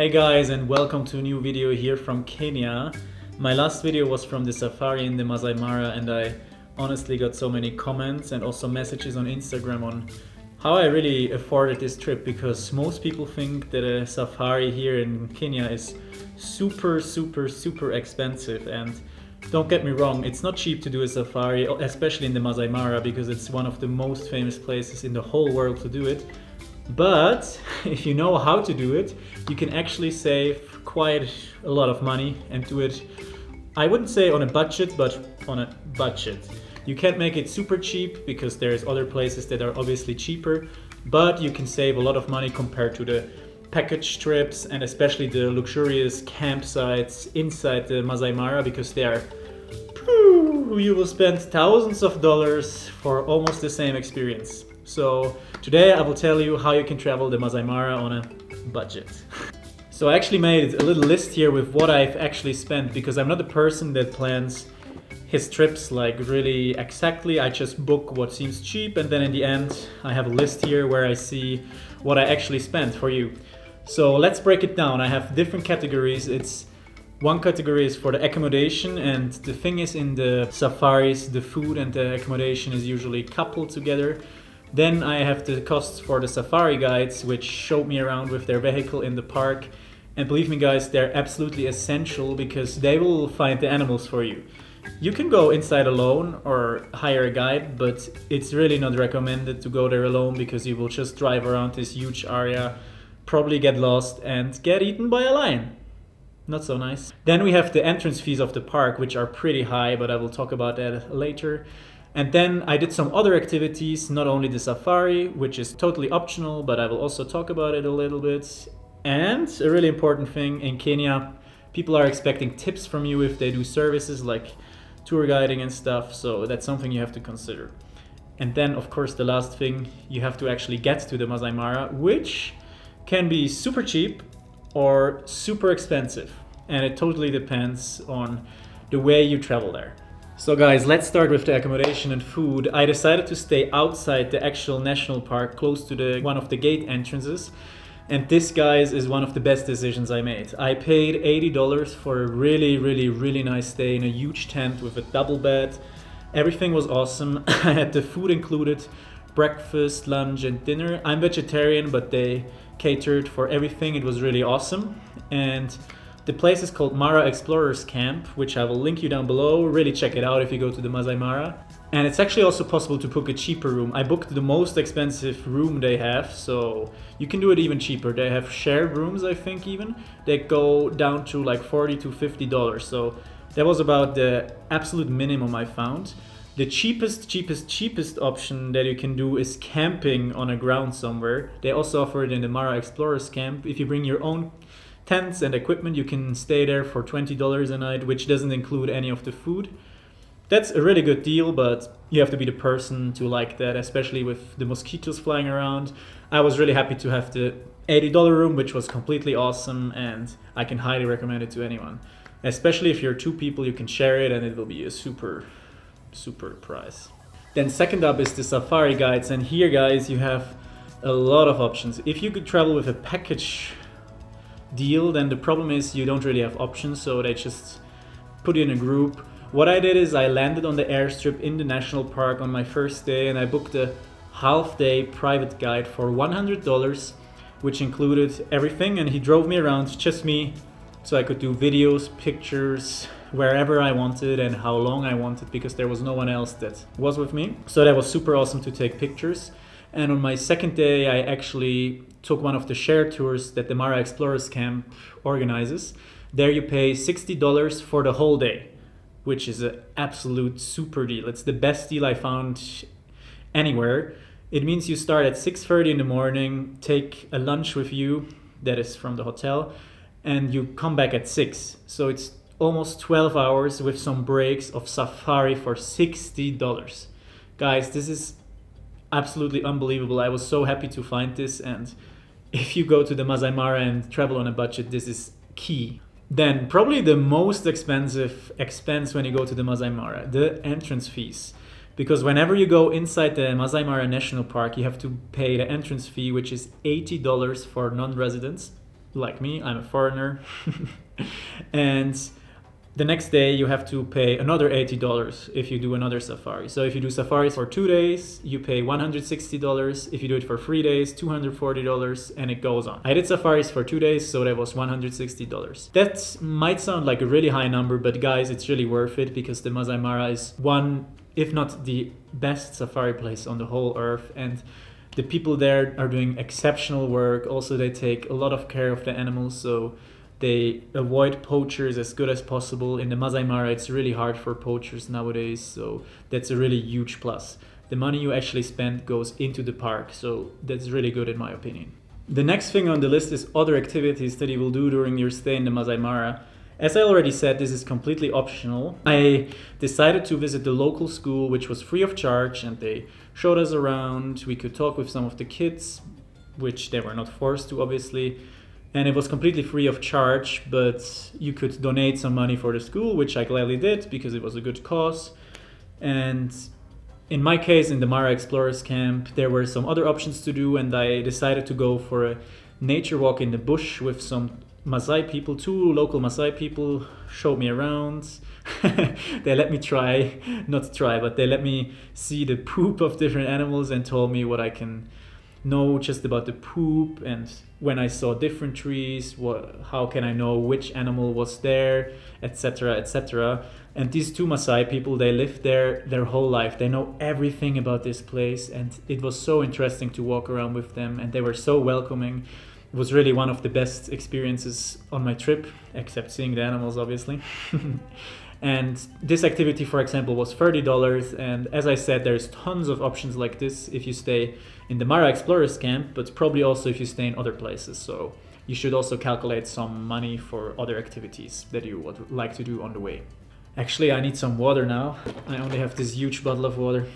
Hey guys, and welcome to a new video here from Kenya. My last video was from the safari in the Masai Mara, and I honestly got so many comments and also messages on Instagram on how I really afforded this trip, because most people think that a safari here in Kenya is super expensive. And don't get me wrong, it's not cheap to do a safari, especially in the Masai Mara, because it's one of the most famous places in the whole world to do it. But if you know how to do it, you can actually save quite a lot of money and do it, I wouldn't say on a budget, but on a budget. You can't make it super cheap because there's other places that are obviously cheaper, but you can save a lot of money compared to the package trips and especially the luxurious campsites inside the Masai Mara, because they are, you will spend thousands of dollars for almost the same experience. So today I will tell you how you can travel the Masai Mara on a budget. So I actually made a little list here with what I've actually spent, because I'm not a person that plans his trips like really exactly. I just book what seems cheap, and then in the end I have a list here where I see what I actually spent for you. So let's break it down. I have different categories. It's one category is for the accommodation, and the thing is, in the safaris the food and the accommodation is usually coupled together. Then I have the costs for the safari guides, which show me around with their vehicle in the park. And believe me guys, they're absolutely essential because they will find the animals for you. You can go inside alone or hire a guide, but it's really not recommended to go there alone, because you will just drive around this huge area, probably get lost and get eaten by a lion. Not so nice. Then we have the entrance fees of the park, which are pretty high, but I will talk about that later. And then I did some other activities, not only the safari, which is totally optional, but I will also talk about it a little bit. And a really important thing, in Kenya, people are expecting tips from you if they do services like tour guiding and stuff, so that's something you have to consider. And then, of course, the last thing, you have to actually get to the Masai Mara, which can be super cheap or super expensive. And it totally depends on the way you travel there. So guys, let's start with the accommodation and food. I decided to stay outside the actual national park, close to one of the gate entrances. And this, guys, is one of the best decisions I made. I paid $80 for a really nice stay in a huge tent with a double bed. Everything was awesome. I had the food included, breakfast, lunch and dinner. I'm vegetarian, but they catered for everything. It was really awesome. And the place is called Mara Explorers Camp, which I will link you down below. Really check it out if you go to the Masai Mara. And it's actually also possible to book a cheaper room. I booked the most expensive room they have, so you can do it even cheaper. They have shared rooms, I think, even. They go down to like $40 to $50. So that was about the absolute minimum I found. The cheapest option that you can do is camping on a ground somewhere. They also offer it in the Mara Explorers Camp. If you bring your own tents and equipment, you can stay there for $20 a night, which doesn't include any of the food. That's a really good deal, but you have to be the person to like that, especially with the mosquitoes flying around. I was really happy to have the $80 room, which was completely awesome, and I can highly recommend it to anyone. Especially if you're two people, you can share it and it will be a super price. Then second up is the safari guides, and here guys you have a lot of options. If you could travel with a package deal, then the problem is you don't really have options, so they just put you in a group. What I did is I landed on the airstrip in the national park on my first day, and I booked a half-day private guide for $100, which included everything, and he drove me around, just me, so I could do videos, pictures, wherever I wanted and how long I wanted, because there was no one else that was with me. So that was super awesome to take pictures. And on my second day, I actually took one of the share tours that the Mara Explorers Camp organizes. There you pay $60 for the whole day, which is an absolute super deal. It's the best deal I found anywhere. It means you start at 6:30 in the morning, take a lunch with you that is from the hotel, and you come back at 6. So it's almost 12 hours with some breaks of safari for $60. Guys, this is absolutely unbelievable. I was so happy to find this, and if you go to the Masai Mara and travel on a budget, this is key. Then probably the most expensive expense when you go to the Masai Mara, the entrance fees. Because whenever you go inside the Masai Mara National Park, you have to pay the entrance fee, which is $80 for non-residents. like me, I'm a foreigner. And the next day you have to pay another $80 if you do another safari. So if you do safaris for 2 days, you pay $160. If you do it for 3 days, $240, and it goes on. I did safaris for 2 days, so that was $160. That might sound like a really high number, but guys, it's really worth it because the Masai Mara is one, if not the best safari place on the whole earth, and the people there are doing exceptional work. Also, they take a lot of care of the animals, so they avoid poachers as good as possible. In the Masai Mara, it's really hard for poachers nowadays, so that's a really huge plus. The money you actually spend goes into the park, so that's really good in my opinion. The next thing on the list is other activities that you will do during your stay in the Masai Mara. As I already said, this is completely optional. I decided to visit the local school, which was free of charge, and they showed us around. We could talk with some of the kids, which they were not forced to, obviously. And it was completely free of charge, but you could donate some money for the school, which I gladly did because it was a good cause. And in my case, in the Mara Explorers Camp, there were some other options to do, and I decided to go for a nature walk in the bush with some Masai people. 2 local Masai people showed me around. They let me they let me see the poop of different animals and told me what I can know just about the poop, and when I saw different trees, how can I know which animal was there, etc., etc. And these 2 Masai people, they lived there their whole life. They know everything about this place, and it was so interesting to walk around with them, and they were so welcoming. It was really one of the best experiences on my trip, except seeing the animals, obviously. And this activity, for example, was $30. And as I said, there's tons of options like this if you stay in the Mara Explorers Camp, but probably also if you stay in other places. So you should also calculate some money for other activities that you would like to do on the way. Actually, I need some water now. I only have this huge bottle of water.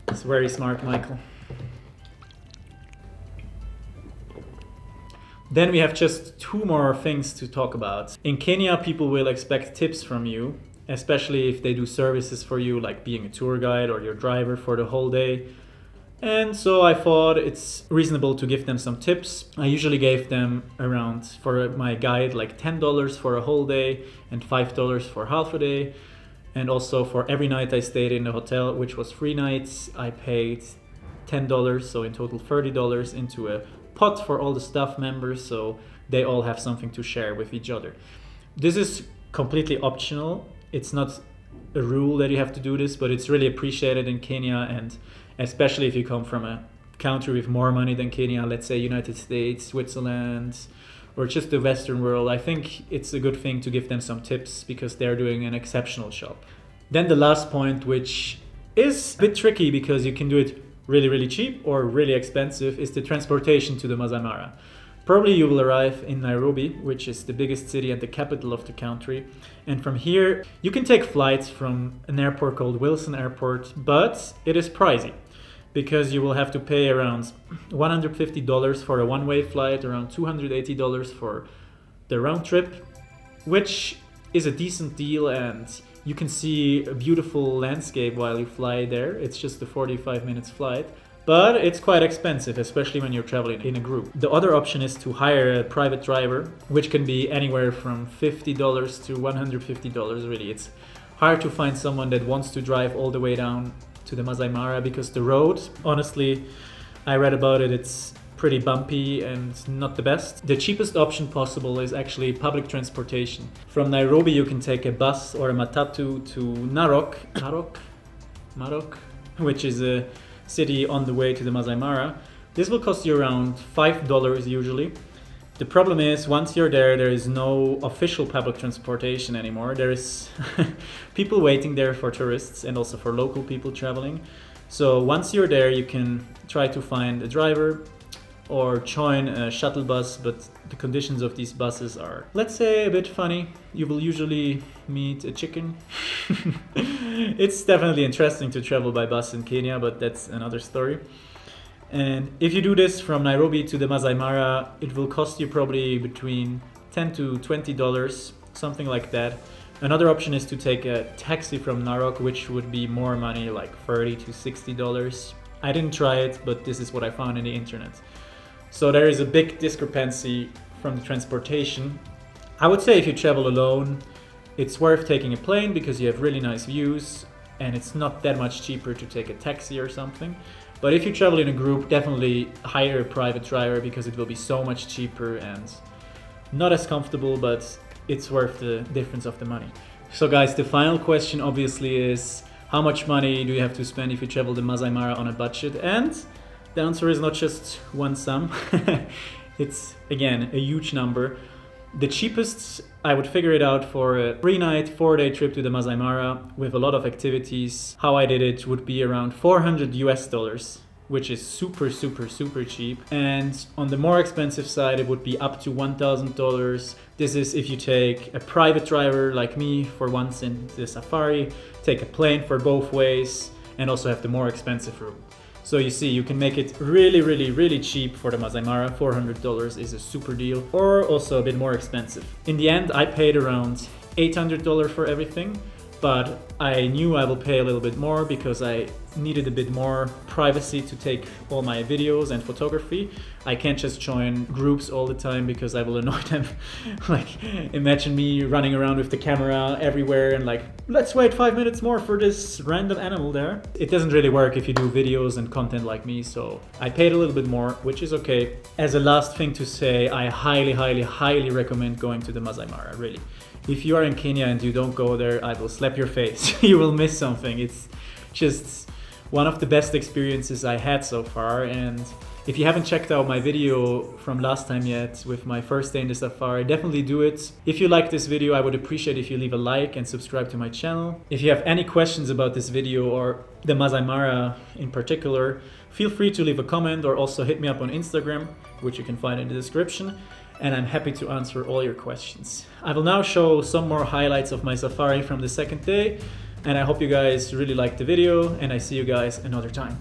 It's very smart, Michael. Then we have just 2 more things to talk about. In Kenya, people will expect tips from you, especially if they do services for you, like being a tour guide or your driver for the whole day. And so I thought it's reasonable to give them some tips. I usually gave them around, for my guide, like $10 for a whole day and $5 for half a day. And also for every night I stayed in the hotel, which was 3 nights, I paid $10, so in total $30 into a pot for all the staff members, so they all have something to share with each other. This is completely optional. It's not a rule that you have to do this, but it's really appreciated in Kenya, and especially if you come from a country with more money than Kenya, let's say United States, Switzerland, or just the Western world. I think it's a good thing to give them some tips because they're doing an exceptional job. Then the last point, which is a bit tricky because you can do it really cheap or really expensive, is the transportation to the Masai Mara. Probably you will arrive in Nairobi, which is the biggest city and the capital of the country. And from here, you can take flights from an airport called Wilson Airport, but it is pricey because you will have to pay around $150 for a one-way flight, around $280 for the round trip, which is a decent deal, and you can see a beautiful landscape while you fly there. It's just a 45 minutes flight, but it's quite expensive, especially when you're traveling in a group. The other option is to hire a private driver, which can be anywhere from $50 to $150 really. It's hard to find someone that wants to drive all the way down to the Masai Mara because the road, honestly, I read about it, it's pretty bumpy and not the best. The cheapest option possible is actually public transportation. From Nairobi you can take a bus or a matatu to Narok, which is a city on the way to the Masai Mara. This will cost you around $5 usually. The problem is, once you're there is no official public transportation anymore. There is people waiting there for tourists and also for local people traveling. So once you're there, you can try to find a driver or join a shuttle bus, but the conditions of these buses are, let's say, a bit funny. You will usually meet a chicken. It's definitely interesting to travel by bus in Kenya, but that's another story. And if you do this from Nairobi to the Masai Mara, it will cost you probably between $10 to $20, something like that. Another option is to take a taxi from Narok, which would be more money, like $30 to $60. I didn't try it, but this is what I found on the internet. So there is a big discrepancy from the transportation. I would say if you travel alone, it's worth taking a plane because you have really nice views and it's not that much cheaper to take a taxi or something. But if you travel in a group, definitely hire a private driver because it will be so much cheaper and not as comfortable, but it's worth the difference of the money. So guys, the final question obviously is, how much money do you have to spend if you travel the Masai Mara on a budget? And the answer is not just one sum. It's, again, a huge number. The cheapest, I would figure it out for a 3-night, 4-day trip to the Masai Mara with a lot of activities. How I did it would be around $400, which is super cheap. And on the more expensive side, it would be up to $1,000. This is if you take a private driver like me for once in the safari, take a plane for both ways, and also have the more expensive room. So you see, you can make it really cheap for the Masai Mara. $400 is a super deal, or also a bit more expensive. In the end, I paid around $800 for everything, but I knew I will pay a little bit more because I needed a bit more privacy to take all my videos and photography. I can't just join groups all the time because I will annoy them. Like, imagine me running around with the camera everywhere and like, let's wait 5 minutes more for this random animal there. It doesn't really work if you do videos and content like me, so I paid a little bit more, which is okay. As a last thing to say, I highly recommend going to the Masai Mara, really. If you are in Kenya and you don't go there, I will slap your face. You will miss something. It's just one of the best experiences I had so far. And if you haven't checked out my video from last time yet with my first day in the safari, definitely do it. If you like this video, I would appreciate if you leave a like and subscribe to my channel. If you have any questions about this video or the Masai Mara in particular, feel free to leave a comment or also hit me up on Instagram, which you can find in the description. And I'm happy to answer all your questions. I will now show some more highlights of my safari from the second day, and I hope you guys really liked the video, and I see you guys another time.